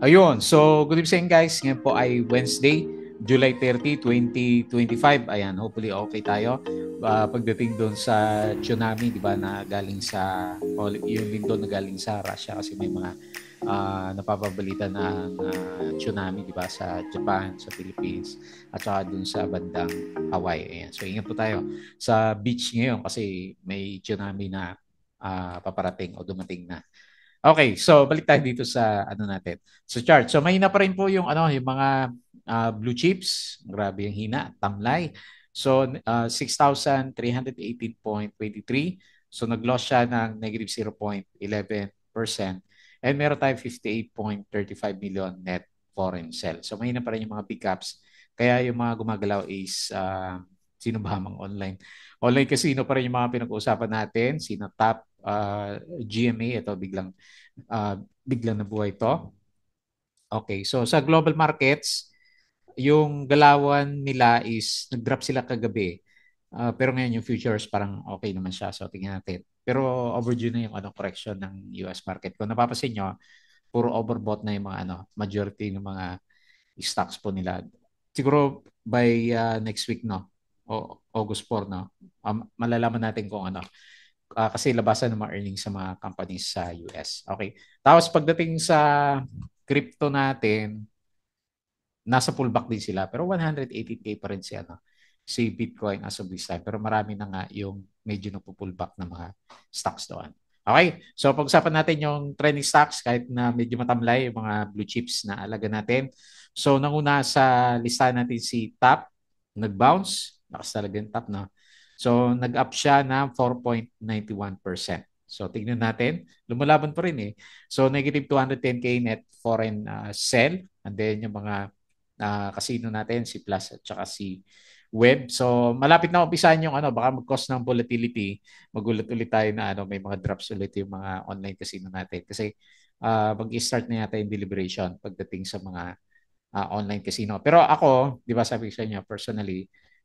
Ayun. So, good evening guys. Ngayon po ay Wednesday, July 30, 2025. Ayan, hopefully okay tayo. Pagdating doon sa tsunami, di ba, na galing sa, o yung lindol na galing sa Russia kasi may mga napapabalita ng tsunami, di ba, sa Japan, sa Philippines, at saka doon sa bandang Hawaii. Ayan. So, ingat po tayo sa beach ngayon kasi may tsunami na paparating o dumating na. Okay, so balik tayo dito sa ano natin, sa chart. So mahina pa rin po yung ano, yung mga blue chips. Grabe yung hina, tamlay. So 6,318.23. So nag-loss siya ng negative 0.11%. And meron tayong 58.35 million net foreign sell. So mahina pa rin yung mga big caps. Kaya yung mga gumagalaw is sino ba mang online? Online casino pa rin yung mga pinag-uusapan natin. Sino top GMA, ito biglang nabuhay to. Okay, so sa global markets, yung galawan nila is nag-drop sila kagabi. Pero ngayon yung futures parang okay naman siya. So tingnan natin. Pero overdue na yung ano correction ng US market. Kung napapansin nyo, puro overbought na yung mga ano, majority ng mga stocks po nila. Siguro by next week no, o August 4 no, malalaman natin kung ano kasi labasan ng mga earnings sa mga companies sa US. Okay. Tapos pagdating sa crypto natin, nasa pullback din sila. Pero 118K pa rin si Bitcoin as of this time. Pero marami na nga yung medyo nagpo-pullback na mga stocks doon. Okay, so pag-usapan natin yung trending stocks kahit na medyo matamlay yung mga blue chips na alaga natin. So nanguna sa listahan natin si TAP, nag-bounce, lakas talaga yung TAP na. So nag-up siya ng 4.91%. So tignan natin, lumalaban pa rin eh. So negative 210K net foreign sell, and then yung mga casino natin, si Plus at saka si Web. So malapit na umpisahan yung ano, baka mag-cause ng volatility, magulat ulit tayo na ano, may mga drops ulit yung mga online casino natin. Kasi mag-start na yata yung deliberation pagdating sa mga online casino. Pero ako, di ba sabi ko sa inyo, personally,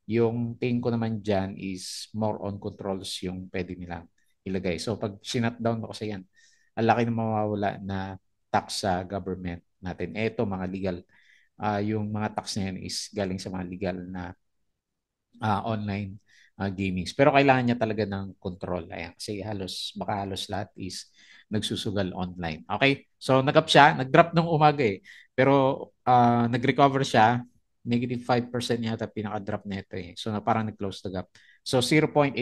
yung tingin ko naman dyan is more on controls yung pwede nilang ilagay. So pag sinutdown mo kasi yan, ang laki na mawawala na tax sa government natin. Eto, mga legal yung mga tax na yan is galing sa mga legal na online gamings. Pero kailangan niya talaga ng control. Ayan, kasi baka halos lahat is nagsusugal online. Okay? So, nag-up siya. Nag-drop nung umaga eh. Pero nag-recover siya. Negative 5% yata pinaka-drop nito eh. So, parang nag-close the gap. So, 0.84%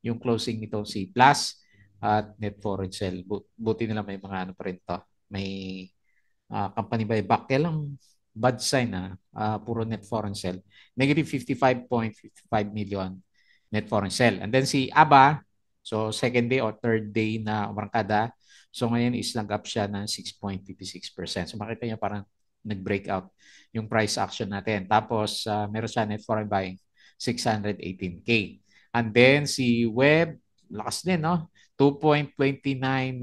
yung closing nito si Plus at net foreign sell. Buti nila may mga ano pa rin to. May company buyback. Kaya lang bad sign puro net foreign sell. Negative 55.55 million net foreign sell. And then si ABA, so second day or third day na umarangkada, so ngayon is nag-up siya ng 6.56%. So makita niyo parang nag-breakout yung price action natin. Tapos meron siya net foreign buying 618K. And then si Web, lakas din, no? 2.29%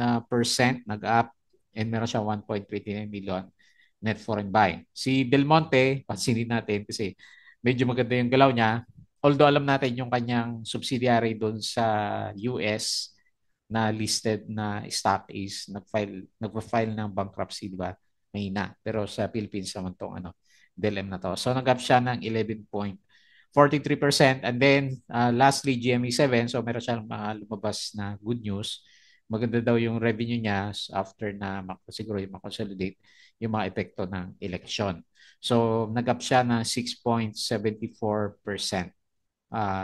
nag-up and meron siya 1.29 million net foreign buy. Si Del Monte, pansinin natin kasi medyo maganda yung galaw niya. Although alam natin yung kanyang subsidiary doon sa US na listed na stock is nagpa-file ng bankruptcy, di ba? Mahina. Pero sa Philippines naman tong ano, DLM na to. So nag-up siya ng 11.43%. And then lastly, GME7. So meron siyang mga lumabas na good news. Maganda daw yung revenue niya after na siguro yung makonsolidate yung mga epekto ng eleksyon. So nag-up siya ng 6.74%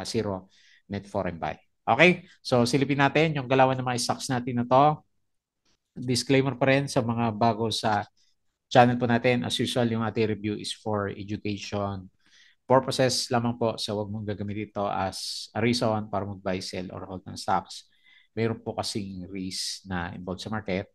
zero net foreign buy. Okay? So silipin natin yung galawan ng mga stocks natin na to. Disclaimer pa rin sa mga bago sa channel po natin. As usual, yung ating review is for education purposes lamang po. So huwag mong gagamitin ito as a reason para mag-buy, sell, or hold ng stocks. Mayroon po kasing risk na involved sa market.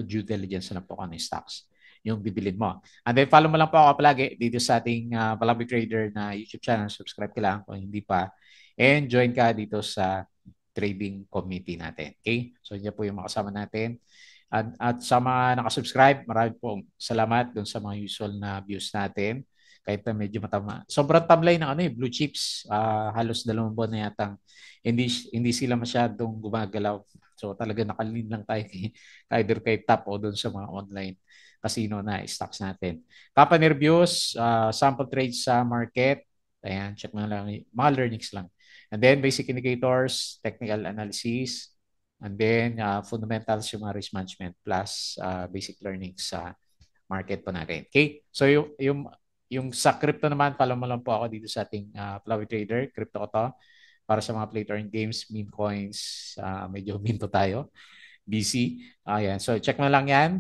Due diligence na po kung ano yung stocks yung bibilin mo. And then follow mo lang po ako palagi dito sa ating Palabig Trader na YouTube channel. Subscribe ka lang kung hindi pa. And join ka dito sa trading committee natin. Okay? So yan po yung makasama natin. At sa mga nakasubscribe, marami pong salamat dun sa mga usual na views natin. Kahit na medyo matama. Sobrang tablay ng ano blue chips. Halos 2 buwan na yatang hindi sila masyadong gumagalaw. So talaga nakalin lang tayo either kay top o doon sa mga online casino na stocks natin. Company reviews, sample trades sa market. Ayan, check mo lang. Mga learnings lang. And then basic indicators, technical analysis, and then fundamentals yung mga risk management plus basic learnings sa market po natin. Okay? So yung sa crypto naman, follow mo lang po ako dito sa ating Flowy Trader. Crypto ko to para sa mga play to earn games, meme coins, medyo minto tayo. BC. Ayan. So, check mo lang yan.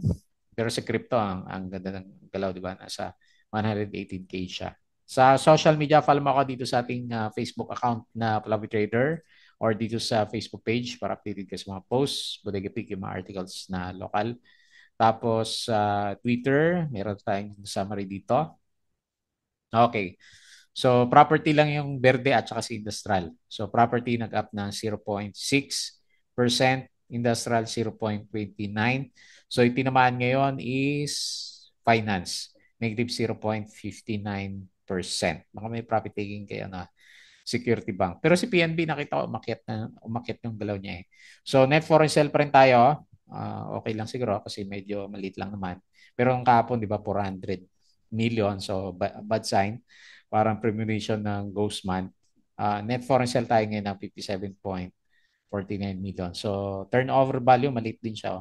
Pero sa crypto, ang ganda ng galaw, di ba? Nasa 118K siya. Sa social media, follow mo ako dito sa ating Facebook account na Fluffy Trader or dito sa Facebook page para updated ka sa mga posts, Bodega Pick, yung mga articles na local. Tapos sa Twitter, meron tayong summary dito. Okay. So, property lang yung verde at saka si industrial. So, property nag-up ng 0.6%, industrial 0.29. So, itinamaan ngayon is finance, negative 0.59%. Baka may profit taking kayo na Security Bank. Pero si PNB nakita ko umakyat yung galaw niya eh. So, net foreign sale pa rin tayo. Okay lang siguro kasi medyo maliit lang naman. Pero ang kahapon, di ba, 400 million. So, bad sign. Parang premonition ng ghost month. Net foreign sale tayo ngayon ng 57.49 million. So, turnover value, maliit din siya.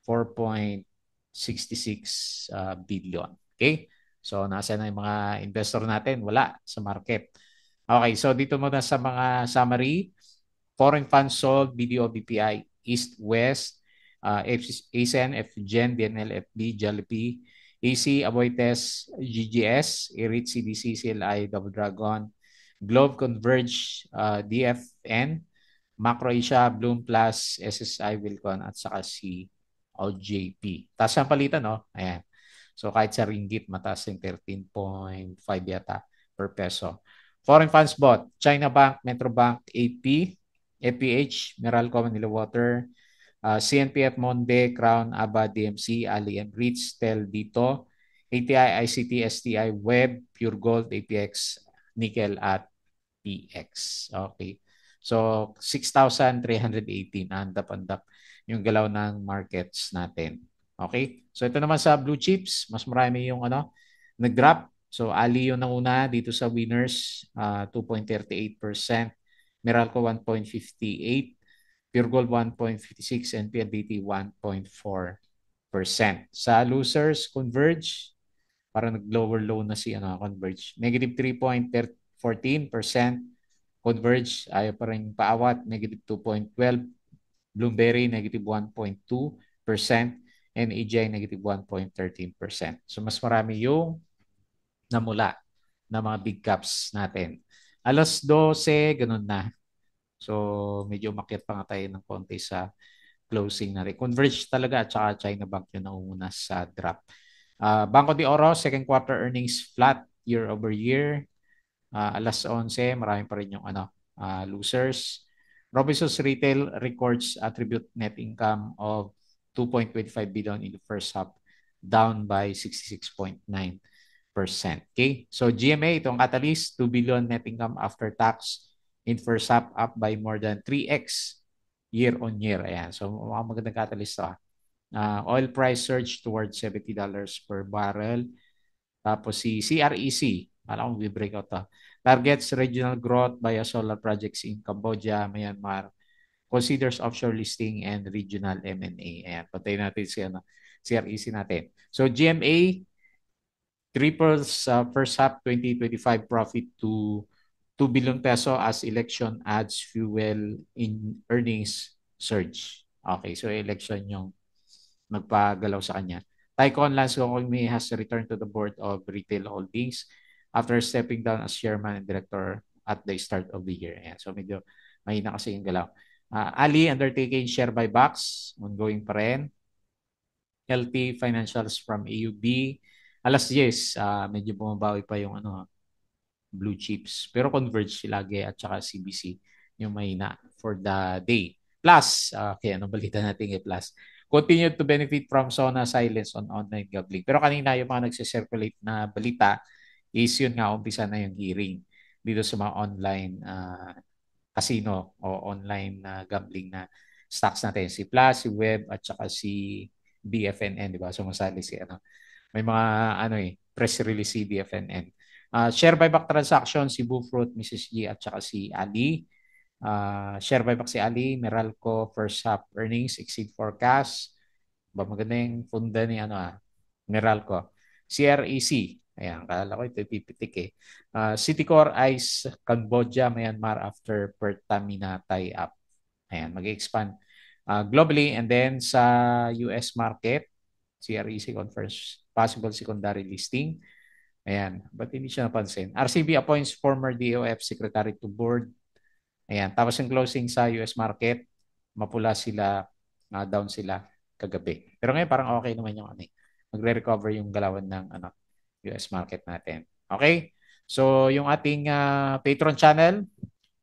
4.66 billion. Okay? So, nasa na yung mga investor natin? Wala sa market. Okay, so dito muna sa mga summary. Foreign funds sold, BDO, BPI, East, West, ASEN, FGen, DNL, FB, Jollibee, AC, Aboitiz, GGS, IRIT, CDC, CLI, Double Dragon, Globe, Converge, DFN, Macro Asia, Bloom Plus, SSI, Wilcon, at saka si OJP. Taas ang palitan, no? Ayan. So kahit sa ringgit, mataas yung 13.5 yata per peso. Foreign funds bought, China Bank, Metrobank, AP, APH, Meralco, Manila Water, CNPF, Monde, Crown, ABA, DMC, Ali and REITs, Tel, Dito, ATI, ICT, STI, Web, Pure Gold, APX, Nickel at PX. Okay. So 6,318 andap-andap yung galaw ng markets natin. Okay? So ito naman sa blue chips, mas marami yung nag-drop. So Ali yung nauna dito sa winners, 2.38%. Meralco 1.58%. Pure Gold 1.56% and PLDT 1.4%. Sa losers, Converge, parang nag-lower low na si Converge. Negative 3.14%. Converge, ayaw pa rin paawat. Negative 2.12%. Bloomberry, negative 1.2%. And AGI, negative 1.13%. So, mas marami yung namula na mga big caps natin. Alas 12, ganun na. So, medyo umakyat pa nga tayo ng konti sa closing na rin. Converge talaga at saka China Bank yung naunguna sa drop. Banco de Oro, second quarter earnings flat year over year. Alas 11, marami pa rin yung losers. Robinsons Retail records attribute net income of 2.25 billion in the first half, down by 66.9%. Okay? So GMA, itong Catalyst, 2 billion net income after tax in first half, up by more than 3x year on year. Ayan. So magandang catalyst to. Oil price surge towards $70 per barrel. Tapos si CREC, alam kong breakout to. Targets regional growth via solar projects in Cambodia, Myanmar. Considers offshore listing and regional M&A. Ayan, patayin natin si CREC natin. So GMA triples first half 2025 profit to 2 billion peso as election adds fuel in earnings surge. Okay, so election yung nagpagalaw sa kanya. Tycoon Lance Gokongmi has returned to the board of Retail Holdings after stepping down as chairman and director at the start of the year. Ayan, so medyo mahina kasi yung galaw. Ali undertaking share buybacks, ongoing pa rin. Healthy financials from AUB. Alas 10, medyo bumabawi pa yung blue chips. Pero Converge lagi at saka CBC yung mahina for the day. Plus, okay, ano balita natin Plus? Continued to benefit from SONA silence on online gambling. Pero kanina yung mga nagse-circulate na balita is yun nga, umpisa na yung hearing dito sa mga online casino o online gambling na stocks natin. Si Plus, si Web, at saka si BFNN, di ba? Sumasali si ano. May mga ano press release si BFNN. Share buyback transaction si Bufruit, Mrs. G at saka si Ali. Share buyback si Ali, Meralco first half earnings exceed forecast. Ba maganda yung funda ni ano Meralco. CREC. Ayan, kala ko ito pipitik eh. Citicorp Ice Cambodia, Myanmar after Pertamina tie-up. Ayan, mag-expand globally and then sa US market, CREC confirms possible secondary listing. Ayan, but hindi siya napansin. RCB appoints former DOF secretary to board. Ayan, tapos yung closing sa US market, mapula sila, down sila kagabi. Pero ngayon parang okay naman yung ano, magre-recover yung galawan ng ano, US market natin. Okay? So, yung ating Patreon channel,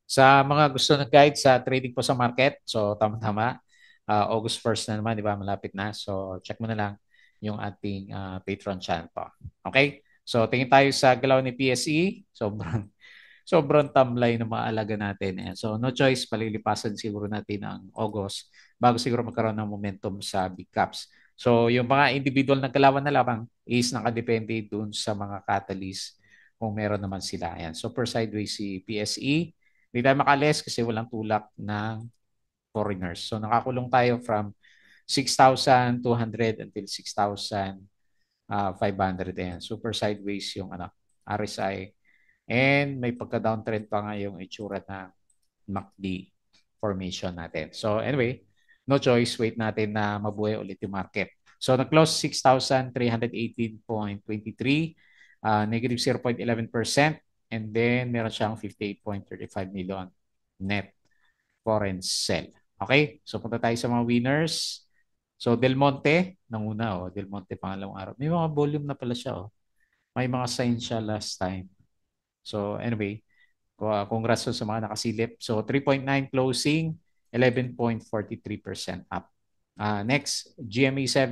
sa mga gusto ng guide sa trading po sa market, so tama-tama, August 1st na naman, di ba? Malapit na. So, check mo na lang yung ating Patreon channel po. Okay? So, tingin tayo sa galaw ni PSE. Sobrang tamlay ng mga alaga natin. Ayan. So, no choice, palilipasan siguro natin ang August bago siguro magkaroon ng momentum sa big caps. So, yung mga individual na kalawan na lamang is nakadepende dun sa mga catalyst kung meron naman sila. Ayan. So, per sideways si PSE. Hindi tayo makalis kasi walang tulak ng foreigners. So, nakakulong tayo from 6,200 until 6,500. Ayan. Super sideways yung ano, RSI. And may pagka-downtrend pa nga yung itsura ng MACD formation natin. So anyway, no choice. Wait natin na mabuhay ulit yung market. So nag-close 6,318.23, negative 0.11%. And then meron siyang 58.35 million net foreign sell. Okay? So punta tayo sa mga winners. So Del Monte, nanguna Del Monte pangalawang araw. May mga volume na pala siya May mga sign siya last time. So anyway, congrats sa mga nakasilip. So 3.9 closing, 11.43% up. Next, GME7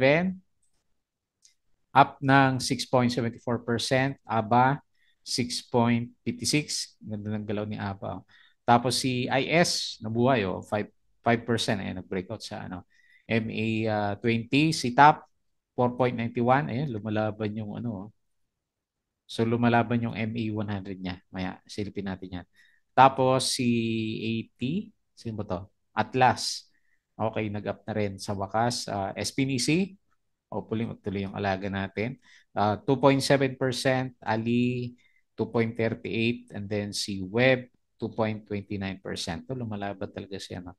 up ng 6.74%, ABA 6.56. Ganda ng galaw ni ABA. Tapos si IS nabuhay 5%. Ayan, nag-breakout sa ano. MA20, si TAP 4.91. Ayan, lumalaban yung ano. So lumalaban yung MA100 niya. Maya, silipin natin yan. Tapos si AT, sino ba to? Atlas. Okay, nag-up na rin sa wakas. SPNC, hopefully magtuloy yung alaga natin. 2.7%, Ali 2.38, and then si Web 2.29%. So lumalaban talaga siya. No?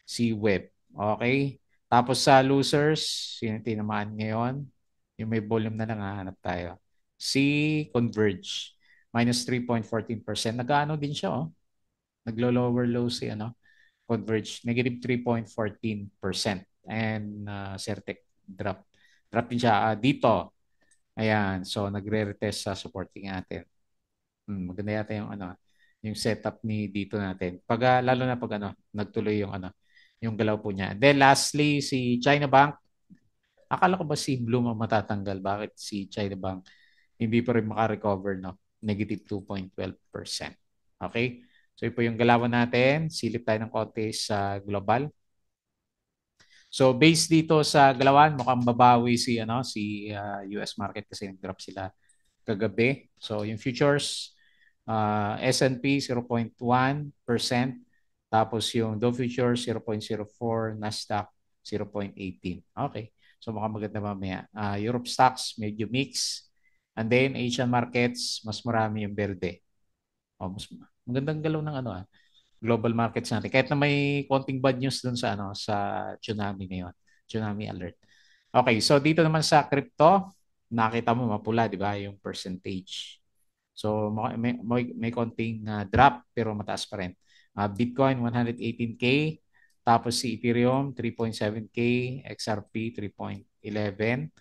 Si Web. Okay. Tapos sa losers, sino tinamaan ngayon? Yung may volume na lang, hahanap tayo. Si Converge, minus 3.14%. Nag-ano din siya, Naglo-lower low si Converge, negative 3.14%. And Certec drop. Drop din siya dito. Ayan, so nagre-retest sa supporting natin. Maganda yata yung yung setup ni dito natin. Lalo na pag nagtuloy yung galaw po niya. And then lastly, si China Bank. Akala ko ba si Bloom ang matatanggal? Bakit si China Bank hindi pa rin makarecover, no? Negative 2.12%. Okay? So, ito yung galawan natin. Silip tayo ng konti sa global. So, based dito sa galawan, mukhang babawi si US market kasi nag-drop sila kagabi. So, yung futures, S&P 0.1%, tapos yung Dow Futures 0.04, Nasdaq 0.18. Okay. So mukhang maganda mamaya. Europe stocks, medyo mix. And then Asian markets, mas marami yung berde. Mas magandang galaw ng global markets natin. Kahit na may konting bad news dun sa sa tsunami ngayon. Tsunami alert. Okay, so dito naman sa crypto, nakita mo mapula, di ba, yung percentage. So may konting drop pero mataas pa rin. Bitcoin 118K, tapos si Ethereum 3.7K, XRP 3.11,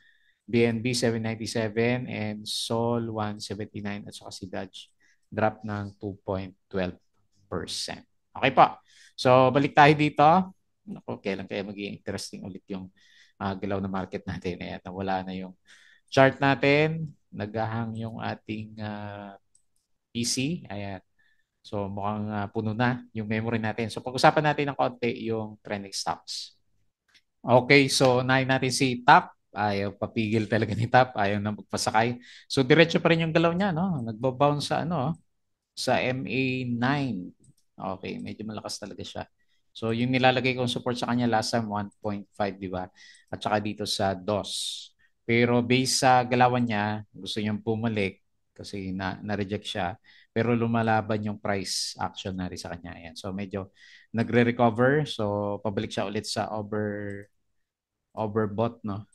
BNB 797 and Sol 179 at saka si Dodge drop ng 2.12%. Okay po. So balik tayo dito. Naku, kailan kaya magiging interesting ulit yung galaw na market natin. Ayan, wala na yung chart natin. Naghahang yung ating PC. Ayan. So mukhang puno na yung memory natin. So pag-usapan natin ng konti yung trending stocks. Okay, so unahin natin si Tap. Ayaw papigil talaga ni Tap. Ayaw na magpasakay. So diretso pa rin yung galaw niya, no? Nagbabounce sa ano, sa MA9. Okay, medyo malakas talaga siya. So yung nilalagay kong support sa kanya last time 1.5, di ba? At saka dito sa DOS. Pero based sa galawan niya, gusto niyang bumalik kasi na-reject siya. Pero lumalaban yung price action na rin sa kanya. Ayan. So medyo nagre-recover. So pabalik siya ulit sa overbought, no?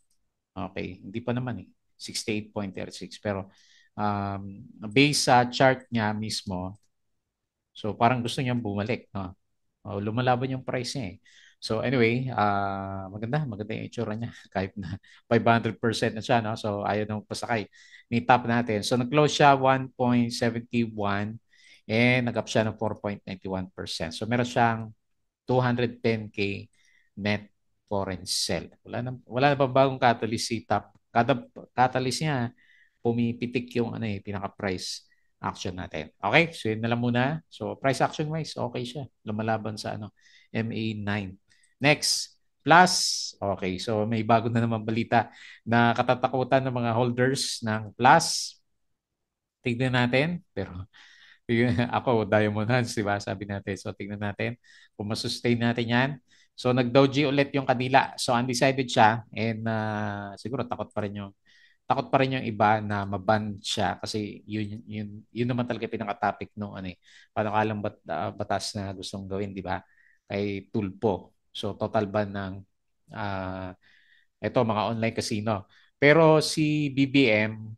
Okay, hindi pa naman eh. 68.36 pero um, based sa chart niya mismo, so parang gusto niyang bumalik, no? Lumalaban yung price niya eh. So anyway, maganda, maganda yung itsura niya kahit na 500% na siya, no? So ayaw na magpasakay. Ni-top natin. So nag-close siya 1.71 and nag-up siya ng 4.91%. So meron siyang 210K net foreign sell. Wala na bang bagong catalyst si top. Kada catalyst niya, pumipitik yung ano eh, pinaka-price action natin. Okay, so yun na lang muna. So price action wise, okay siya. Lumalaban sa ano, MA9. Next, Plus. Okay, so may bago na naman balita na katatakutan ng mga holders ng Plus. Tignan natin. Pero ako, Diamond Hands, di ba? Sabi natin. So, tingnan natin kung masustain natin yan. So, nag-doji ulit yung kanila. So, undecided siya and siguro takot pa rin yung iba na maban siya kasi yun naman talaga pinaka-topic no ano eh. Panukalang batas na gustong gawin, di ba? Kay Tulpo. So, total ban ng ito, mga online casino. Pero si BBM,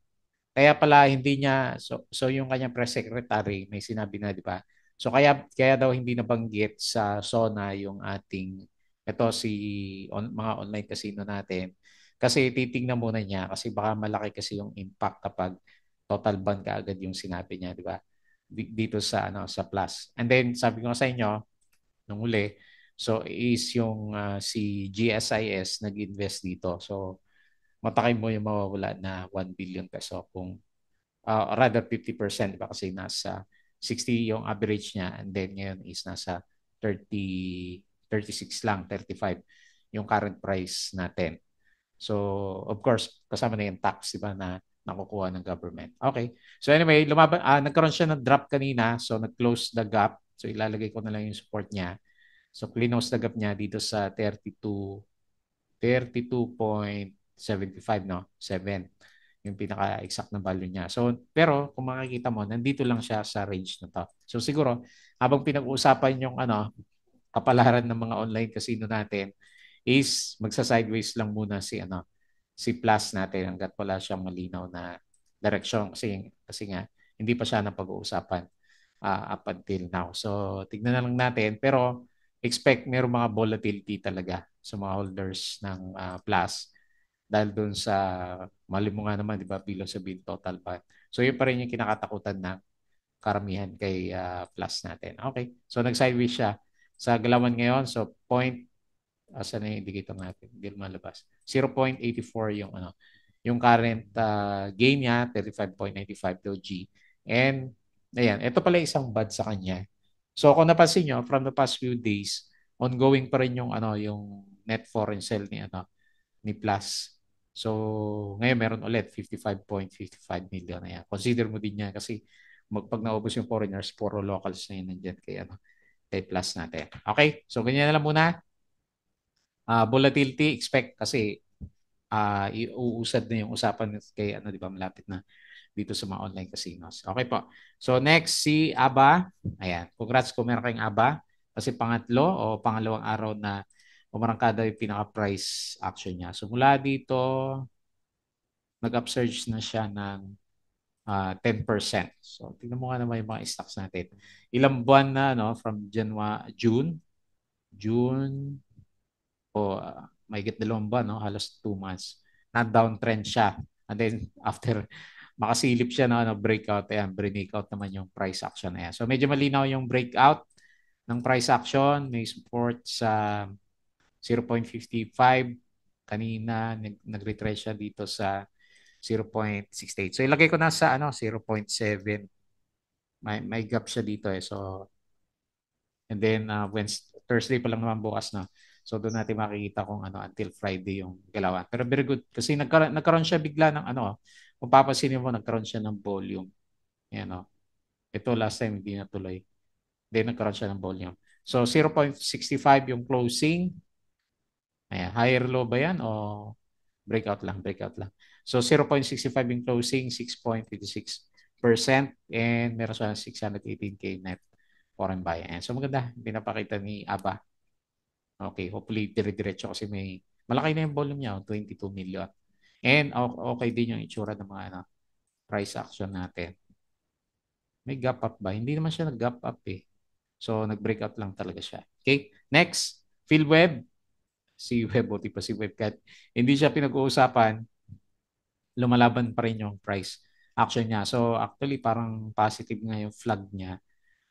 kaya pala hindi niya so yung kanyang press secretary may sinabi na, di ba? So kaya daw hindi nabanggit sa SONA yung ating ito si mga online casino natin kasi titingnan muna niya kasi baka malaki kasi yung impact kapag total ban kaagad yung sinabi niya, di ba? Dito sa ano sa Plus. And then sabi ko nga sa inyo nung uli, so is yung si GSIS nag-invest dito. So matakay mo yung mawawala na 1 billion peso kung rather 50%, diba? Kasi nasa 60 yung average niya and then ngayon is nasa 30, 36 lang, 35 yung current price natin. So, of course, kasama na yung tax, diba, na nakukuha ng government. Okay. So anyway, nagkaroon siya ng drop kanina. So, nag-close the gap. So, ilalagay ko na lang yung support niya. So, close the gap niya dito sa 32.75, no? 7 yung pinaka-exact na value niya. So, pero kung makikita mo, nandito lang siya sa range na to. So, siguro, habang pinag-uusapan yung ano, kapalaran ng mga online casino natin, is magsa-sideways lang muna si Plus natin hanggat wala siyang malinaw na direksyon kasi nga hindi pa siya napag-uusapan up until now. So, tignan na lang natin pero expect mayroong mga volatility talaga sa mga holders ng Plus dahil doon sa mali mo nga naman, di ba, bilang sabihin total ban. So, yun pa rin yung kinakatakutan ng karamihan kay Plus natin. Okay. So, nag-sideways siya sa galawan ngayon. So, asan na yung indicator natin? Hindi lumalabas. 0.84 yung ano, yung current gain niya, 35.95 doji. And, ayan, ito pala isang bad sa kanya. So, kung napansin nyo, from the past few days, ongoing pa rin yung ano, yung net foreign sell ni Plus. So, ngayon meron ulit 55.55 million na yan. Consider mo din yan kasi pag naubos yung foreigners, puro locals na yun nandyan kay Plus natin. Okay, so ganyan na lang muna. Volatility, expect kasi iuusad na yung usapan kay ano, di ba, malapit na dito sa mga online casinos. Okay po. So next, si Aba. Ayan, congrats kung meron kayong Aba. Kasi pangatlo o pangalawang araw na umarangkada yung pinaka-price action niya. So mula dito, nag-upsurge na siya ng 10%. So tingnan mo nga naman yung mga stocks natin. Ilang buwan na, no, from June, o mahigit 2 buwan, no, halos 2 months, na downtrend siya. And then after makasilip siya na breakout, ayan, breakout naman yung price action na yan. So medyo malinaw yung breakout ng price action. May support sa 0.55. Kanina, nag-retrace siya dito sa 0.68. So ilagay ko na sa 0.7. May gap siya dito eh. So, and then Thursday pa lang naman bukas na. So doon natin makikita kung ano until Friday yung galawan. Pero very good kasi nagkaroon siya bigla ng ano, kung papansinin mo nagkaroon siya ng volume. Yan oh. Ito last time hindi natuloy. Then nagkaroon siya ng volume. So 0.65 yung closing. Ayan, higher low ba yan o breakout lang, breakout lang. So 0.65 yung closing, 6.56% and meron siya 618K net foreign buy. Ayan. So maganda, pinapakita ni Aba. Okay, hopefully dire-diretso kasi may malaki na yung volume niya, 22 million. And okay din yung itsura ng mga ano, price action natin. May gap up ba? Hindi naman siya nag-gap up eh. So nag-breakout lang talaga siya. Okay, next, PhilWeb. Si Web, buti pa si Webcat. Hindi siya pinag-uusapan, lumalaban pa rin yung price action niya. So actually parang positive nga yung flag niya.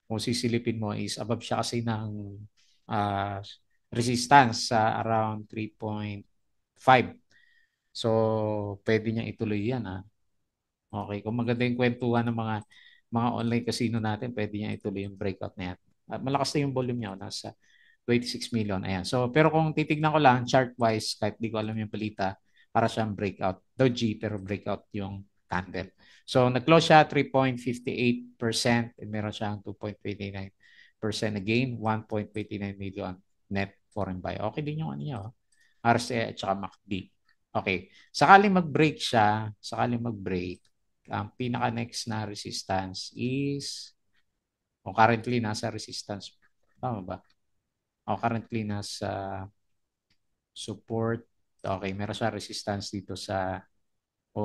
Kung sisilipin mo is above siya kasi ng uh, resistance sa around 3.5. So pwede niya ituloy yan ha. Okay, kung maganda yung kwentuhan ng mga online casino natin, pwede niya ituloy yung breakout na yan. At malakas na yung volume niya, nasa 26 million. Ayan. So, pero kung titignan ko lang chart-wise, kahit di ko alam yung palita, para siyang breakout. Doji, pero breakout yung candle. So, nag-close siya 3.58% and meron siyang 2.29% na gain, 1.29 million net foreign buy. Okay din yung ano niya, oh. RSA at saka MACD. Okay. Sakaling mag-break, ang pinaka-next na resistance is, o currently nasa resistance, tama ba? O currently nasa support. Okay, meron siya resistance dito sa,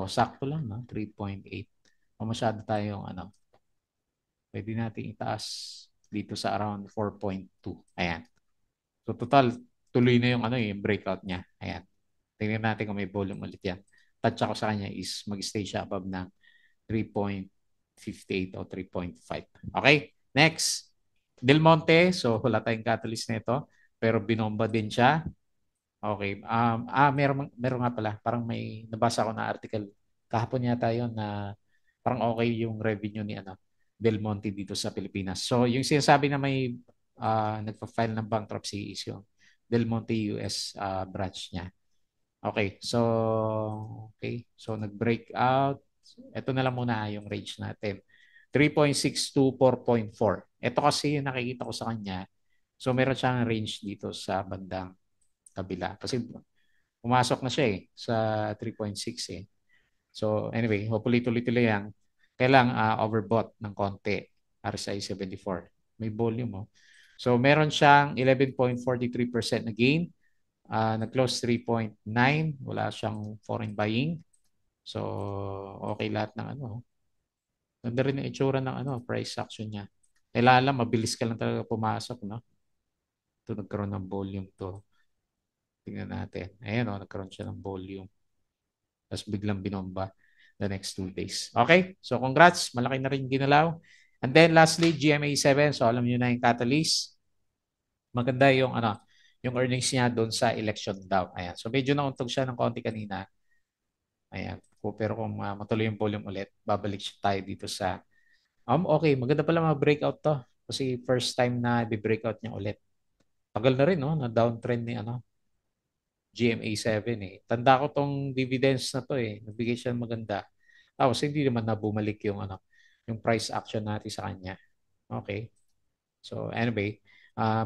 sakto lang, no? 3.8. O masyado tayong, ano, pwede natin itaas dito sa around 4.2. Ayan. So, total, tuloy na yung, ano, yung breakout niya. Ayan. Tingnan natin kung may volume ulit yan. Touch ako sa kanya is mag-stay siya above ng 3.58 o 3.5. Okay? Next. Del Monte. So, wala tayong catalyst nito. Pero binomba din siya. Okay. Meron nga pala. Parang may nabasa ko na article kahapon yata yun na parang okay yung revenue ni ano, Del Monte dito sa Pilipinas. So, yung sinasabi na may nagpa-file ng bankruptcy is yung Del Monte US branch niya. Okay. So nag-break out. Ito na lang muna yung range natin. 3.6 to 4.4. Ito kasi yung nakikita ko sa kanya. So meron siyang range dito sa bandang kabila. Kasi pumasok na siya sa 3.6 eh. So anyway, hopefully tuloy-tuloy yan. Kailang overbought ng konti. RSI 74. May volume oh. So meron siyang 11.43% na gain. Nag-close 3.9. Wala siyang foreign buying. So okay lahat ng ano. Ganda rin yung itsura ng ano, price action niya. Kailangan lang, mabilis ka lang talaga pumasok, no? Ito, nagkaroon ng volume to. Tingnan natin. Ayan, oh, nagkaroon siya ng volume. Tapos biglang binomba the next 2 days. Okay? So, congrats. Malaki na rin ginalaw. And then, lastly, GMA7. So, alam niyo na yung catalyst. Maganda yung, ano, yung earnings niya doon sa election daw. Ayan. So, medyo nauntog siya ng konti kanina. Ayan. Pero kung matuloy yung volume ulit, babalik siya tayo dito sa okay, maganda pala mga breakout to. Kasi first time na i-breakout niya ulit. Tagal na rin, no? Na downtrend ni ano, GMA7 eh. Tanda ko tong dividends na to eh. Nagbigay siya ng maganda. Tapos hindi naman na bumalik yung ano, yung price action natin sa kanya. Okay. So anyway,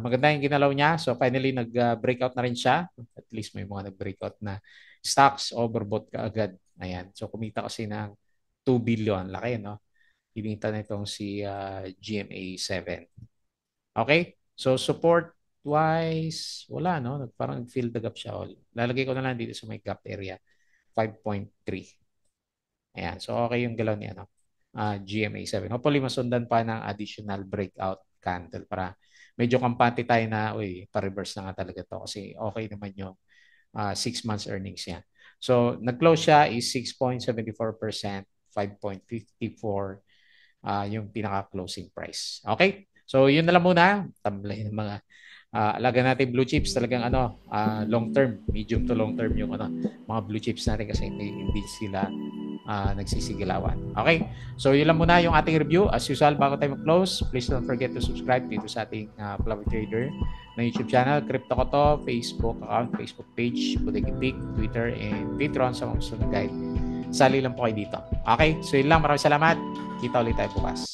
maganda yung ginalaw niya. So finally nag-breakout na rin siya. At least may mga nag-breakout na stocks overbought ka agad. Ayan. So kumita kasi ng 2 billion. Laki, no? Kinita na itong si GMA7. Okay? So support wise, wala no? Parang fill the gap siya. Lalagay ko na lang dito sa may gap area. 5.3. Ayan. So okay yung galaw ni ano, GMA7. Hopefully masundan pa ng additional breakout candle para medyo kampante tayo na, pa-reverse na nga talaga to kasi okay naman yung 6 months earnings niya. So nag-close siya is 6.74%, 5.54 yung pinaka-closing price. Okay? So, yun na lang muna. Tamlay ng mga alaga natin blue chips. Talagang ano, long term, medium to long term yung ano, mga blue chips natin kasi hindi sila nagsisigilawan. Okay? So, yun lang muna yung ating review. As usual, bago tayo mag-close, please don't forget to subscribe dito sa ating Flavor Trader na YouTube channel, Crypto ko to, Facebook account, Facebook page, Bodega Peak, Twitter, and Patreon sa mga gusto na guide. Sali lang po kayo dito. Okay? So, yun lang. Maraming salamat. Kita ulit tayo bukas.